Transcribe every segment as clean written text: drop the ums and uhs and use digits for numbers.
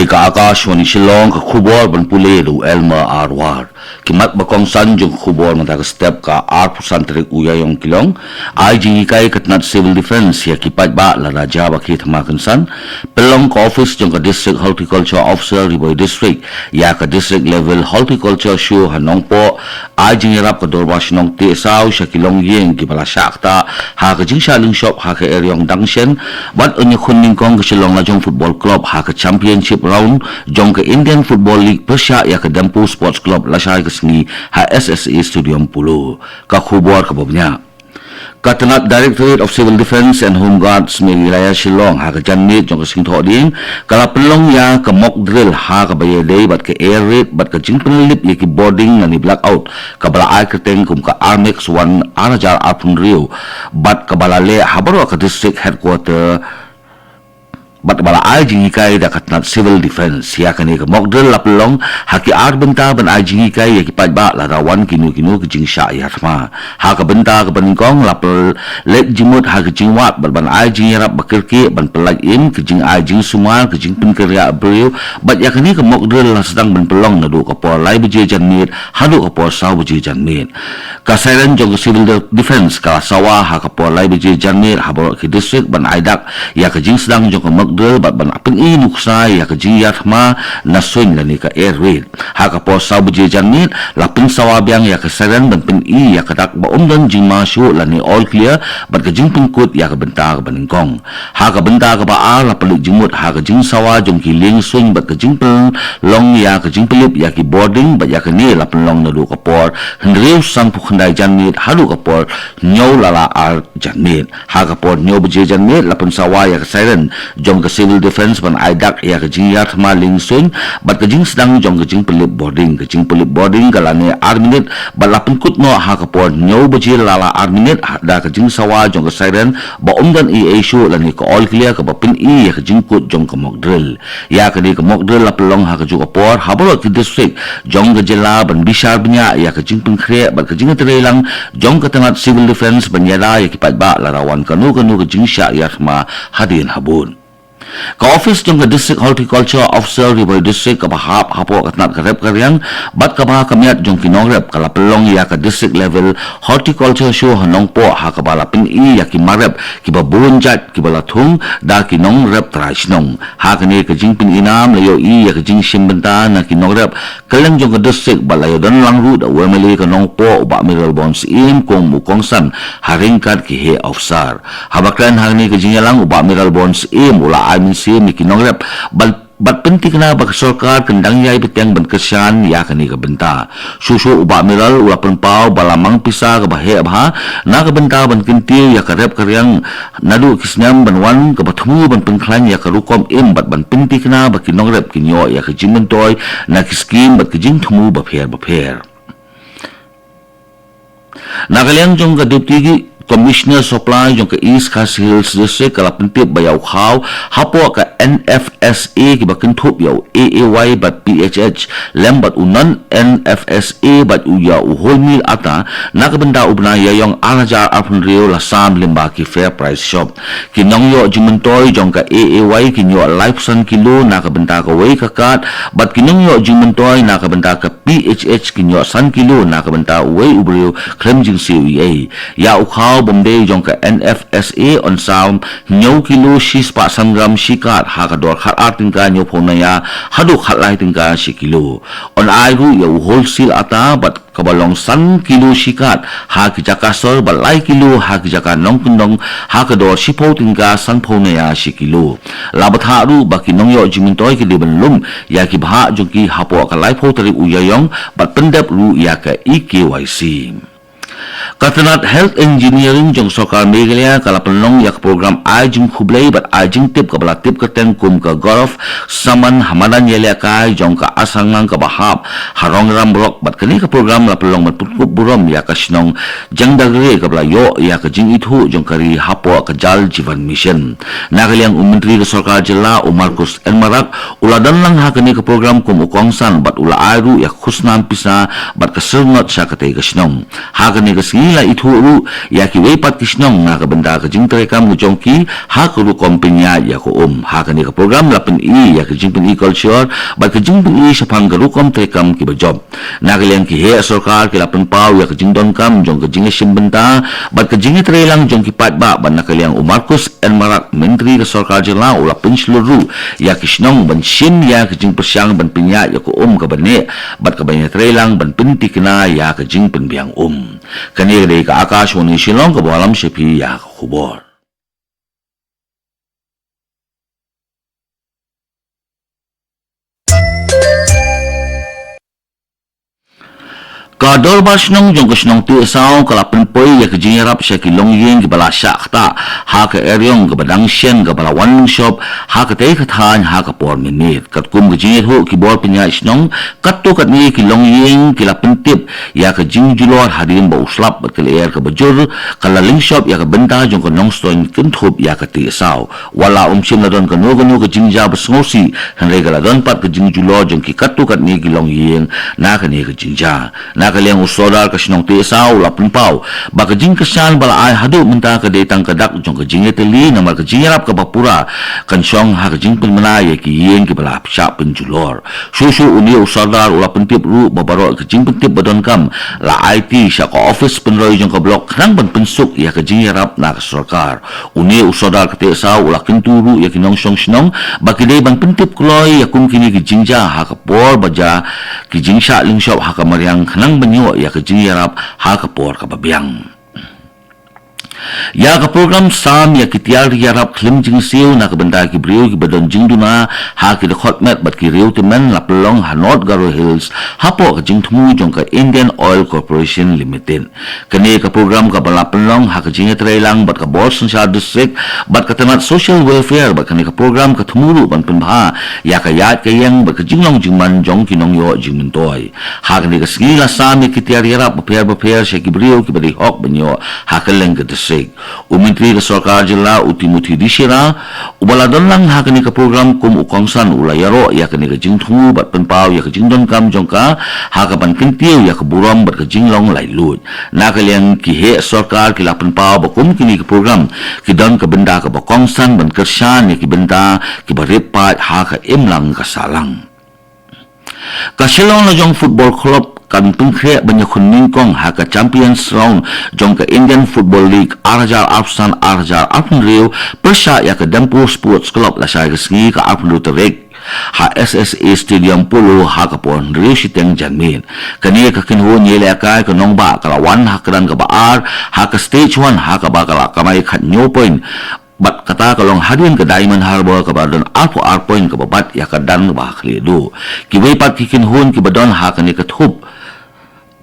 ka Akashwani Shillong ka khubor ban puleru Elma Arwar kimat bakong sanjung khubor mata ka step ka arpusan trik uyayong kilong ay jingikai katnat civil defense ya kipat ba la raja bakit makansan pelong ka office jong ka district horticulture officer riboy district ya ka district level horticulture show hanong po ay jingirap ka dorwas nong tisaw siya kilong yeng kibala syakta ha ka jing shaling shop ha ka eryong dangshen bat unya kunning kong ka Shillong Lajong Football Club ha ka championship round jong ke Indian Football League Persia ya ke Dampu Sports Club lasai ke sini HSSE Stadium Pulo ka khubor ka babnya Katanat Directorate of Civil Defense and Home Guards may wilayah Shillong ha ka janmit jong ke sing thoding kala pelong ya ke mock drill ha ka bayade bat ke air raid bat ke jing penelip ya ki boarding ngani blackout ka bala ai keteng kum ka Armex 1 Arajar Arpun Rio bat ka balale habaro ka district headquarter bat bala ai jingikai da katnat civil defense ya kani ka mokdel lapelong haki ar benta ban ai jingikai ya kipat ba la rawan kinu ke jing sha ya thma ha ka benta ka baningkong lapel let jimut ha ka jingwat ban ai jingrap bakirki ban pelaj in ke jing ai jing sumal ke jing penkerya brio bat ya kani ka mokdel la sedang ban pelong nadu ka por lai beje janmit hadu ka por saw beje janmit ka sairan jong civil defense ka sawa ha ka por lai beje janmit ha bor ki district ban ai dak ya ka jing sedang jong ka Magdal bat ban apeng i nuksai ya ke jiyat ma nasoin lani ka air raid ha ka po saw buje janmit lapin sawabyang ya ke saren ban pen i ya ka dak ba dan jing masyu lani all clear bat ke jing pengkut ya ke benta ka baningkong ha ka benta ka ba a la pelik jingmut ha ka jing sawa jong ki ling swing bat ke jing pen long ya ke jing pelip ya ki boarding bat ya ke ni lapin long nadu ka por hendriu sang pu khandai janmit hadu ka por nyau lala ar janmit ha ka por nyau buje janmit lapin sawa ya ke saren jong ke civil defense ban aidak ya ke jing yat ma ling swing bat ke jing sedang jong ke jing pelip boarding kalane arminit bat lapin kut no ha ka por nyau beji lala arminit da ke jing sawa jong ke siren ba dan i issue lani ko all clear ka ba pin i ya ke jing kut jong ke mock drill ya ke di ke mock drill la pelong ha ke ju ka por ha bolo ki district jong ke jela ban bishar bnya ya ke jing pin khre bat ke jing terelang jong ke tangat civil defense ban yada ya ki pat ba la rawan kanu ke jing sya ya ma hadin habun ka office jong ka district horticulture officer riboy district ka bahap hapo katnat ka rep karyang bat ka bah kamiat jong kinong rep kala pelong ya ka district level horticulture show hanong po ha ka bala pin i ya ki marep ki ba bunjat ki bala thung da kinong rep trashnong ha ka ni ka jing pin inam layo i ya ka jing simbenta na kinong rep kaleng jong ka district balayo dan lang ru da wemeli ka nong po ba miral bonds im kong mukong san haringkat ki he officer habaklan ha ni ka jing lang ba miral bonds im ula min si mi kinong rep bat penting kena bak sarkar kendang yai betiang ban kesan ya kani ka benta susu uba miral ula penpau balamang pisa ka bahe abha na ka benta ban kinti ya ka rep karyang nadu kisnyam ban wan ka bathu ban pengklan ya ka rukom im bat ban penting kena bak kinong rep kinyo ya ka jingmen toy na kiskim bat ka jing thumu ba pher na kalyang jong ka deputy Commissioner Supply jong ke East Khas Hills District kala pentip bayau khaw hapo ka NFSA ki bakin thup yau AAY bat PHH lembat unan NFSA bat uya uholmil ata na ka benda ubna yayong Arajar Arpun Rio la sam limba ki Fair Price Shop kinong yo jumentoy jong ka AAY kinyo Lifeson kilo na ka benda ka way kakat bat kinong yo jumentoy na ka benda ka PHH kinyo san kilo na ka benda way ubrio klemjing CEA ya ukhaw Bombay jong ka NFSA on sound nyaw kilo shis pa sangram shikat ha ka dor khat atin ka nyaw phona ya hadu khat lai tin ka shi kilo on airu ya wholesale ata bat kabalong san kilo shikat ha ki jakasor balai kilo ha ki jaka nong kundong ha ka dor shipo tin ka san phona ya shi kilo labatha ru baki nong yo jimintoy ki liban lum ya ki bha jong ki hapo ka lai pho tari uyayong bat pendap ru ya ka EKYC Katanat Health Engineering jong Sarkar Meghalaya kala penong yak program ajing khublai bat ajing tip ka bala tip ka tengkum ka gorof saman hamadan yelya kai jong ka asangang ka bahap harong rambrok bat kani ka program la pelong mat putkup burom ya ka sinong jang dagre ka bala yo ya ka jing ithu jong kari hapo ka jal jivan mission nagaliang menteri ka Sarkar jela Marcus Enmarak uladan lang ha kani ka program kum ukongsan bat ula airu ya khusnam pisa bat ka serngot sa katay ka sinong ha kani ka si nila ituru ya ki wepat kisnong na kabenda ka jing terekam ngujongki ha kuru kompenya ya ko ha ka ni ka program lapen i ya ka jing pen i culture ba ka jing pen i sapang garu kom terekam ki bajob na ka liang ki he sarkar ki lapen pau ya ka jing don kam jong ka jing sim benta ba ka jing trelang jong ki pat ba ban na ka liang Marcos and Marak menteri ka sarkar jela lapen seluruh ya kisnong ban sim ya ka jing persyang ban penya ya ko ka bane bat ka banya trelang ban pinti kena ya ka jing pen biang kani dari ka Akashwani Shillong ka balam sepi ya khubor Kador basnong jong kasnong ti sao kalapan poy ya kajingarap siya kilong yin kibala siya kata ha ka eryong kabadang sien kabala one shop ha ka tay katahan ha ka 4 minute kat kum kajingit ho kibor pinya isnong katto kat ni kilong yin kilapan tip ya kajing julor hadim ba uslap bat kalayer ka bajur kalaling shop ya ka benta jong kanong stoin kintup ya ka ti sao wala sim na don kanu kajingja basngosi hanre kaladon pat kajing julor jong ki katto kat ni kilong yin na kani kajingja na kaliang usodar kasinong tisaw lapun pau baka jing kasan bala ay hadu menta ka detang kadak jong ka jing eteli na marka jingarap ka bapura kansong ha ka jing penmanaya ki yen ki bala psa penjulor susu uni usodar ulapun tip ru babaro ka jing pentip badon kam la IT sya ka office penroy jong ka blok kanang ban pensuk ya ka jingarap na ka sarkar uni usodar ka tisaw ulakin turu ya kinong song sinong baki day ban pentip kloy ya kum kini ki jingja ha ka por baja ki jing sya ling shop ha ka mariang kanang banyo ya ka jingarap ha ka por ka babyang ya ka program sam ya kitiar yarap klim jing siu na ka benda ki brio ki badon jing duna ha ki khotmet bat ki riu temen la pelong hanot garo hills hapo ka jing thumu jong ka Indian Oil Corporation Limited kani ka program ka bala pelong ha ka jing trailang bat ka boss sa district bat ka temat social welfare bat kani ka program ka thumuru ban penbha ya ka yat ka yang bat ka jinglong jingman jong kinong yo jing mentoy ha kani ka sgila sam ya kitiar yarap baper sa ki brio ki bari hok banyo ha ka leng ka Umentri ka sarkar jela utimuti disira ubaladon lang ha kani ka program kum ukongsan ulayaro ya kani ka jingthu bat penpau ya ka jingdon kam jongka ha ka ban kintiu ya ka buram bat ka jinglong lailut na kaliang ki he sarkar ki la penpau ba kum kini ka program ki don ka benda ka bakongsan ban kersan ya ki benda ki baripat ha ka imlang ka salang ka Shillong na jong football club kan pengkre banyak kuningkong haka Champions Round jong ke Indian Football League Arjar Arfsan Arjar Arfnriu persya ya ke Dampu Sports Club la saya kesengi ke Arfnriu terik ha SSA Stadium Polo ha ka pon riu siteng janmin kani ka kinhu nyele kai ka nongba kalawan ha kedan ka baar ha ka stage 1 ha ka bakala kamai khat nyo point bat kata kalong hadian ke Diamond Harbor ke badon Alpo Arpoint ke babat ya ka dan ba khledu ki weipat ki kinhun ki badon ha kani ka thup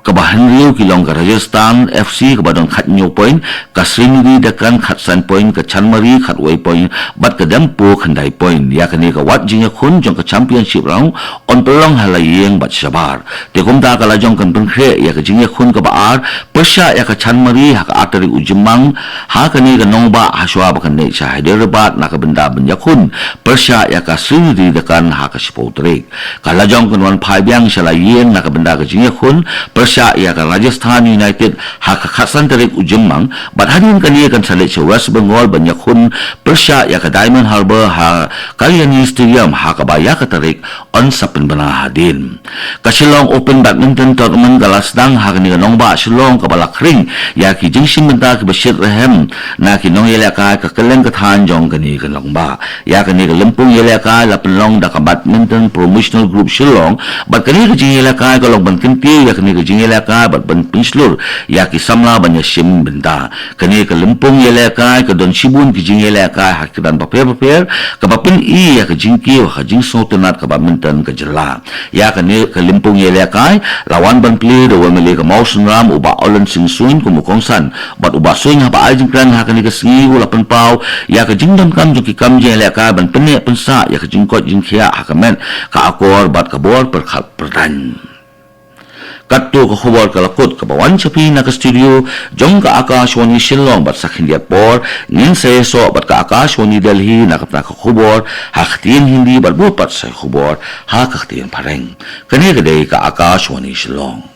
kabahan riu kilong ka Rajasthan FC kabadon khat nyo point ka Srinivadi dekan khat san point ka Chanmari khat way point bat ka Dampu khandai point ya kani ka wat jinga khun jong ka championship round on pelong halayeng bat sabar te kumta ka lajong kan pengkre ya ka jinga khun ka baar persya ya ka Chanmari ha ka atari ujemang ha kani ka nongba haswa ba kan nei sa Hyderabad na ka benda benya khun persya ya ka Srinivadi dekan ha ka Spotrik ka lajong kan wan phaibyang salayeng na ka benda ka jinga khun ya ka Rajasthan United ha ka khasan tarik ujemang bat hadin kani kan sale sa West Bengal banyak hun persya ya ka Diamond Harbor ha Kalyani Stadium ha ka baya ka tarik on sa penbana hadin ka Shillong Open Badminton Tournament galasdang ha kani nongba Shillong ka balakring ya ki jingsin benta ki Bashir Rahim na ki nong yela ka keleng ka than jong kani ka nongba ya kani ka Lempung yela ka la penlong da ka Badminton Promotional Group Shillong bat kani ka jing yela ka long ban kinti ya kani ka jing yelaka bat ban pinslur ya ki samla banya sim benda kani ka Lempung yelaka ka don Sibun ki jing yelaka hakidan paper ka bapin i ya ka jingki ha jing sotenat ka badminton ka jela ya kani ka Lempung yelaka lawan ban play do wamele ka Mausen Ram uba Olen Singsuin kumukongsan bat uba swing ha ba ajing kran ha kani ka singi ula penpau ya ka jingdam kam joki kam yelaka ban pene pensa ya ka jingkot jingkhia ha ka men ka akor bat ka bor perkhat perdan Katto ka khubor ka lakot ka bawan sapi na ka studio jong ka Akashwani Shillong bat sakhin dia por ngin se so bat ka Akashwani Delhi na ka khubor haktin hindi bat bupat sa khubor ha kaktin pareng kani ka day ka Akashwani Shillong